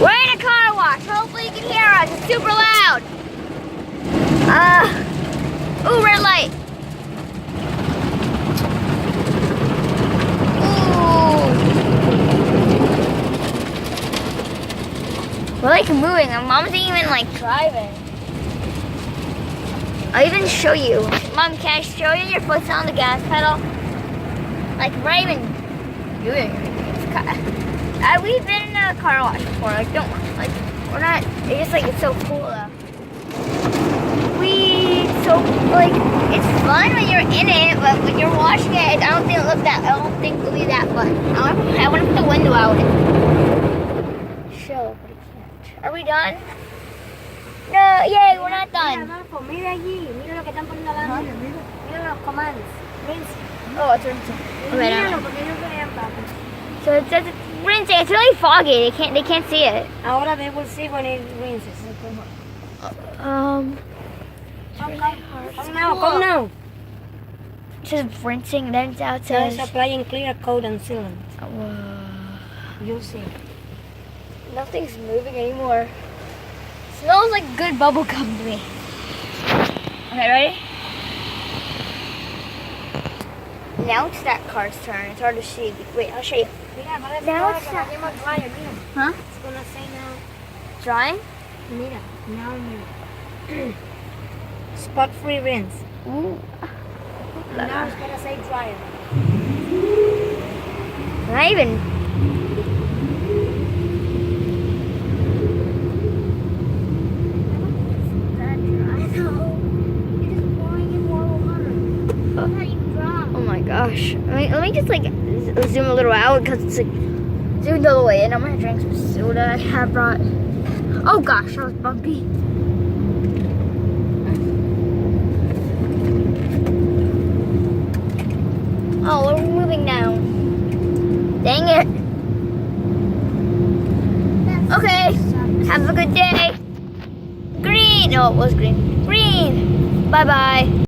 We're in a car wash. Hopefully you can hear us. It's super loud. Ooh, red light. Ooh. We're like moving. My mom's even like driving. I'll even show you. Mom, can I show you your foot's on the gas pedal? Like right even doing it. We've been in a car wash before. Like don't like we're not. It's just like it's so cool though. Like it's fun when you're in it, but when you're washing it, I don't think it'll be that fun. I want to put the window out. Show, but I can't. Are we done? No, yay, we're not done. Mira allí, mira lo que están poniendo adelante. Mira los commands. Oh, it's rinsing. Míralo porque ellos vean, papi. So it says it's rinsing. It's really foggy. They can't see it. Ahora they will see when it rinses. Come now. It says rinsing, then it's out It's says. applying clear coat and sealant. You'll see. Nothing's moving anymore. Smells like good bubble gum to me. Okay, ready? Now it's that car's turn. It's hard to see. Wait, I'll show you. Now it's not. Huh? It's gonna say now. Drying? Mira, now mira. Spot-free rinse. Ooh. Now it's gonna say dryer. Not even. Oh my gosh. Let me just like zoom a little out because it's like zoomed all the way in. I'm gonna drink some soda I have brought. Oh gosh, that was bumpy. Oh, we're moving now. Dang it. Okay. Have a good day. Green. No, it was green. Green. Bye-bye.